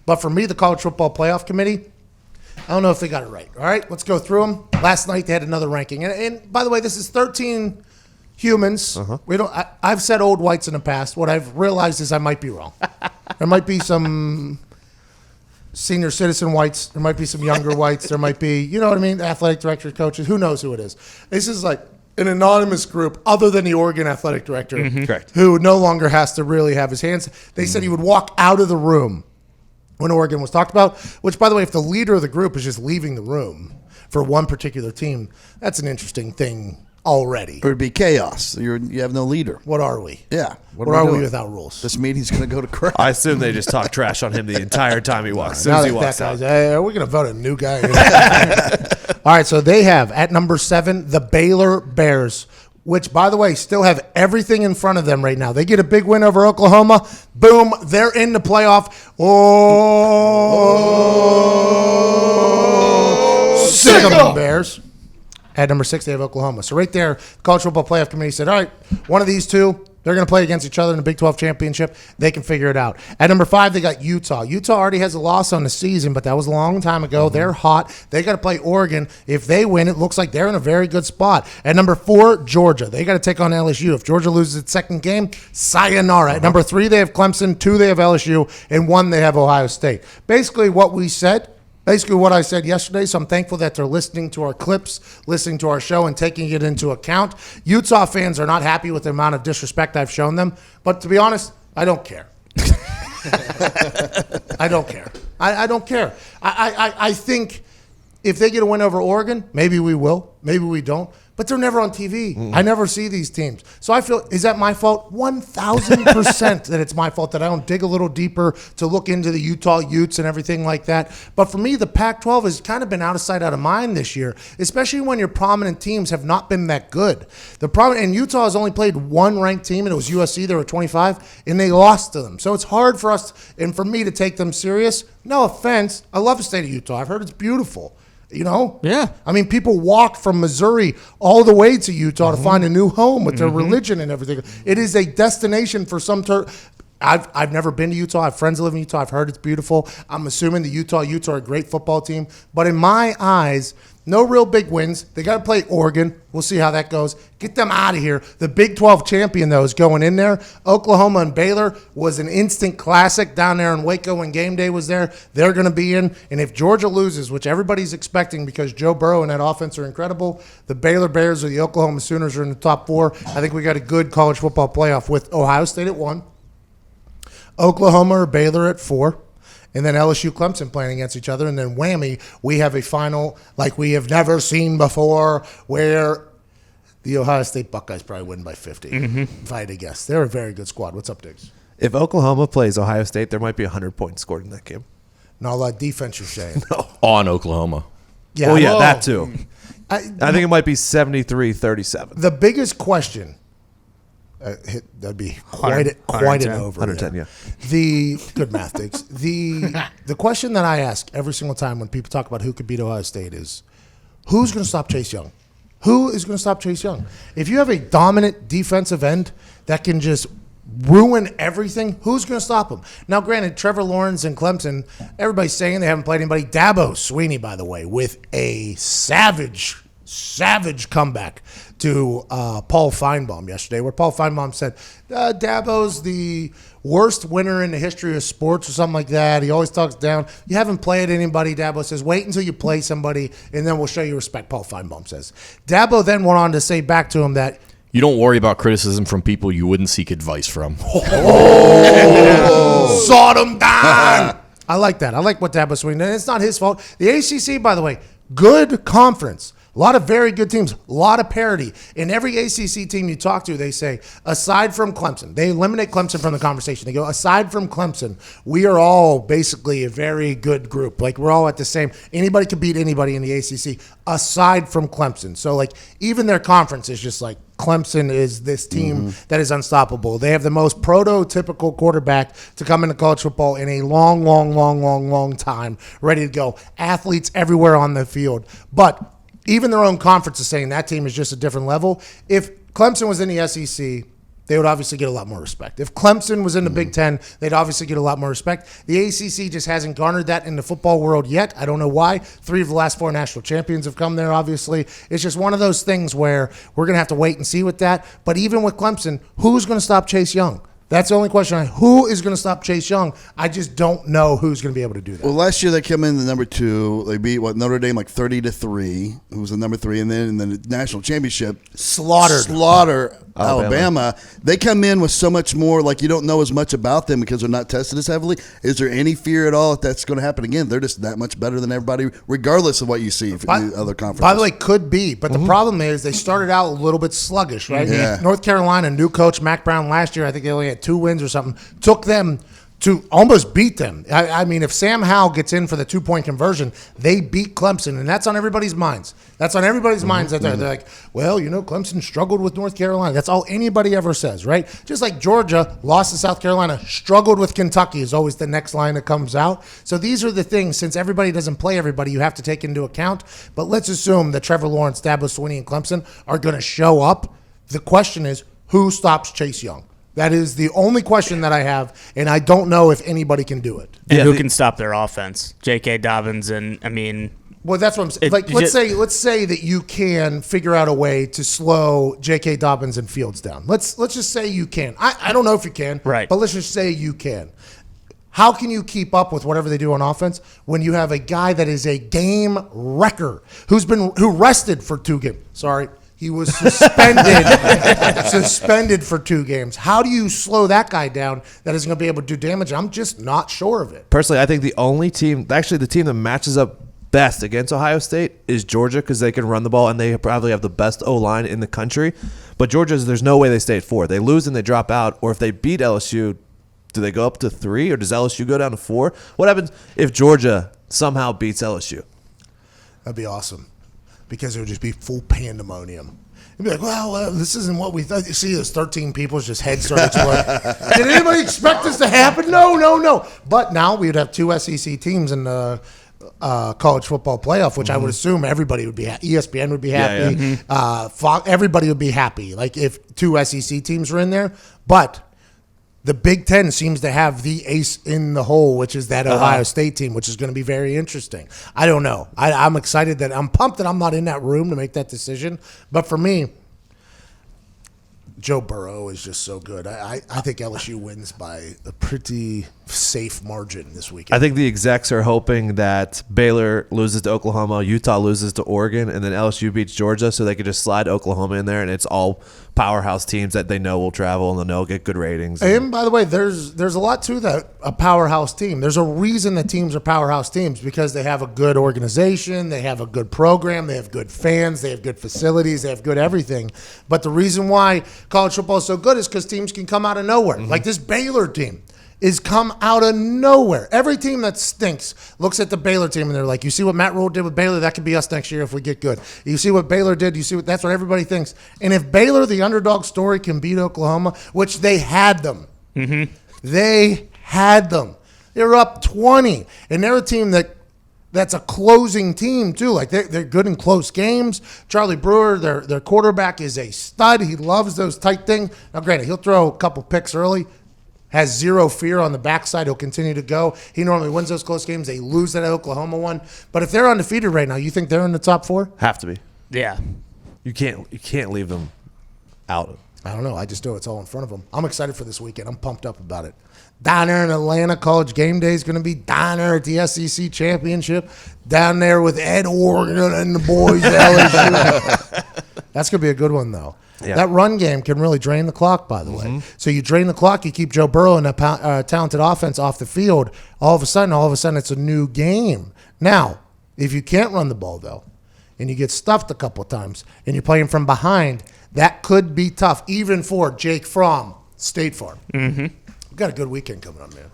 But for me, the College Football Playoff Committee, I don't know if they got it right. All right, let's go through them. Last night they had another ranking. And by the way, this is 13 humans. We don't. I've said old whites in the past. What I've realized is I might be wrong. There might be some senior citizen whites. There might be some younger whites. There might be, you know what I mean, athletic directors, coaches. Who knows who it is? This is like an anonymous group other than the Oregon athletic director, Correct. who no longer has to really have his hands. They said he would walk out of the room when Oregon was talked about, which, by the way, if the leader of the group is just leaving the room for one particular team, that's an interesting thing already. It would be chaos. You have no leader. What are we? Yeah. What are we without rules? This meeting's going to go to crap. I assume they just talk trash on him the entire time he walks. As soon Now as he that walks that out. guy's, are we going to vote a new guy? All right, so they have, at number 7, the Baylor Bears, which, by the way, still have everything in front of them right now. They get a big win over Oklahoma. Boom, they're in the playoff. Oh, sick of them, Bears. At number 6, they have Oklahoma. So right there, the College Football Playoff Committee said, all right, one of these two, they're going to play against each other in the Big 12 championship. They can figure it out. At number 5, they got Utah. Utah already has a loss on the season, but that was a long time ago. They're hot. They got to play Oregon. If they win, it looks like they're in a very good spot. At number 4, Georgia. They got to take on LSU. If Georgia loses its second game, sayonara. At number 3, they have Clemson. 2, they have LSU. And 1, they have Ohio State. Basically what we said. Basically what I said yesterday, so I'm thankful that they're listening to our clips, listening to our show, and taking it into account. Utah fans are not happy with the amount of disrespect I've shown them, but to be honest, I don't care. I don't care. I don't care. I think if they get a win over Oregon, maybe we will, maybe we don't. But they're never on TV. I never see these teams. So I feel, is that my fault? 1,000% that it's my fault that I don't dig a little deeper to look into the Utah Utes and everything like that. But for me, the Pac-12 has kind of been out of sight, out of mind this year, especially when your prominent teams have not been that good. And Utah has only played one ranked team, and it was USC. They were 25, and they lost to them. So it's hard for us and for me to take them serious. No offense. I love the state of Utah. I've heard it's beautiful. You know? Yeah. I mean, people walk from Missouri all the way to Utah to find a new home with their religion and everything. It is a destination for some I've never been to Utah. I have friends that live in Utah. I've heard it's beautiful. I'm assuming the Utah Utes are a great football team. But in my eyes, no real big wins. They got to play Oregon. We'll see how that goes. Get them out of here. The Big 12 champion, though, is going in there. Oklahoma and Baylor was an instant classic down there in Waco when game day was there. They're going to be in. And if Georgia loses, which everybody's expecting because Joe Burrow and that offense are incredible, the Baylor Bears or the Oklahoma Sooners are in the top 4. I think we got a good college football playoff with Ohio State at 1. Oklahoma or Baylor at 4, and then LSU Clemson playing against each other, and then whammy, we have a final like we have never seen before where the Ohio State Buckeyes probably win by 50, if I had to guess. They're a very good squad. What's up, Diggs? If Oklahoma plays Ohio State, there might be 100 points scored in that game. Not a lot of defense, you're saying. On Oklahoma. Yeah, Oh, yeah, whoa. that too. I think it might be 73-37. The biggest question, that'd be quite an 110. over. 110, yeah. The good math, Diggs. The question that I ask every single time when people talk about who could beat Ohio State is, who's going to stop Chase Young? Who is going to stop Chase Young? If you have a dominant defensive end that can just ruin everything, who's going to stop him? Now, granted, Trevor Lawrence and Clemson, everybody's saying they haven't played anybody. Dabo Swinney, by the way, with a savage comeback to Paul Feinbaum yesterday, where Paul Feinbaum said, Dabo's the worst winner in the history of sports or something like that. He always talks down. You haven't played anybody, Dabo says. Wait until you play somebody, and then we'll show you respect, Paul Feinbaum says. Dabo then went on to say back to him that, You don't worry about criticism from people you wouldn't seek advice from. sawed him down. I like that. I like what Dabo Swinney did. It's not his fault. The ACC, by the way, good conference. A lot of very good teams, a lot of parity. In every ACC team you talk to, they say, aside from Clemson, they eliminate Clemson from the conversation. They go, aside from Clemson, we are all basically a very good group. Like, we're all at the same. Anybody can beat anybody in the ACC, aside from Clemson. So, like, even their conference is just like, Clemson is this team that is unstoppable. They have the most prototypical quarterback to come into college football in a long time, ready to go. Athletes everywhere on the field. But even their own conference is saying that team is just a different level. If Clemson was in the SEC they would obviously get a lot more respect. If Clemson was in the Big Ten, they'd obviously get a lot more respect. The ACC just hasn't garnered that in the football world yet. I don't know why. 3 of the last 4 national champions have come there, obviously. It's just one of those things where we're going to have to wait and see with that. But even with Clemson, who's going to stop Chase Young? That's the only question. Who is going to stop Chase Young? I just don't know who's going to be able to do that. Well, last year they came in the number 2. They beat Notre Dame like 30-3. Who was the number 3, and then in the national championship slaughter Alabama. They come in with so much more. Like you don't know as much about them because they're not tested as heavily. Is there any fear at all if that's going to happen again? They're just that much better than everybody, regardless of what you see from the other conferences. By the way, could be, but the problem is they started out a little bit sluggish, right? Yeah. North Carolina, new coach Mac Brown last year, I think they only had 2 wins or something. Took them to almost beat them. I mean, if Sam Howell gets in for the 2-point conversion, they beat Clemson, and that's on everybody's minds. That's on everybody's minds. That they're like, well, Clemson struggled with North Carolina. That's all anybody ever says, right? Just like Georgia lost to South Carolina, struggled with Kentucky is always the next line that comes out. So these are the things, since everybody doesn't play everybody, you have to take into account. But let's assume that Trevor Lawrence, Dabo Swinney, and Clemson are going to show up. The question is, who stops Chase Young? That is the only question that I have, and I don't know if anybody can do it. And who can stop their offense? J.K. Dobbins Well, that's what I'm saying. Like, let's say that you can figure out a way to slow J.K. Dobbins and Fields down. Let's just say you can. I don't know if you can, right? But let's just say you can. How can you keep up with whatever they do on offense when you have a guy that is a game wrecker who rested for 2 games? Sorry. He was suspended for 2 games. How do you slow that guy down that is going to be able to do damage? I'm just not sure of it. Personally, I think the only team, actually the team that matches up best against Ohio State is Georgia because they can run the ball and they probably have the best O-line in the country. But Georgia's, there's no way they stay at 4. They lose and they drop out. Or if they beat LSU, do they go up to 3 or does LSU go down to 4? What happens if Georgia somehow beats LSU? That'd be awesome. Because it would just be full pandemonium. You'd be like, well, this isn't what we thought. You see those 13 people's just heads start exploding. Did anybody expect this to happen? No. But now we would have 2 SEC teams in the college football playoff, which I would assume everybody would be happy. ESPN would be happy. Everybody would be happy, like if 2 SEC teams were in there. But the Big Ten seems to have the ace in the hole, which is that Ohio State team, which is going to be very interesting. I don't know. I'm excited I'm pumped that I'm not in that room to make that decision. But for me, Joe Burrow is just so good. I think LSU wins by a pretty safe margin this weekend. I think the execs are hoping that Baylor loses to Oklahoma, Utah loses to Oregon, and then LSU beats Georgia so they could just slide Oklahoma in there, and it's all powerhouse teams that they know will travel and they'll know get good ratings. And by the way, there's a lot to that, a powerhouse team. There's a reason that teams are powerhouse teams because they have a good organization, they have a good program, they have good fans, they have good facilities, they have good everything. But the reason why college football is so good is because teams can come out of nowhere. Like this Baylor team is come out of nowhere. Every team that stinks looks at the Baylor team and they're like, you see what Matt Rule did with Baylor? That could be us next year if we get good. You see what Baylor did? That's what everybody thinks. And if Baylor, the underdog story, can beat Oklahoma, which they had them. They had them. They were up 20. And they're a team that's a closing team, too. Like, they're good in close games. Charlie Brewer, their quarterback, is a stud. He loves those tight things. Now, granted, he'll throw a couple picks early. Has zero fear on the backside. He'll continue to go. He normally wins those close games. They lose that Oklahoma one. But if they're undefeated right now, you think they're in the top 4? Have to be. Yeah. You can't leave them out. I don't know. I just know it's all in front of them. I'm excited for this weekend. I'm pumped up about it. Down there in Atlanta, College Game Day is going to be down there at the SEC Championship. Down there with Ed Oregon and the boys. LSU. That's going to be a good one, though. Yeah. That run game can really drain the clock, by the way. So you drain the clock, you keep Joe Burrow and a talented offense off the field. All of a sudden, it's a new game. Now, if you can't run the ball, though, and you get stuffed a couple times, and you're playing from behind, that could be tough, even for Jake Fromm, State Farm. We've got a good weekend coming up, man.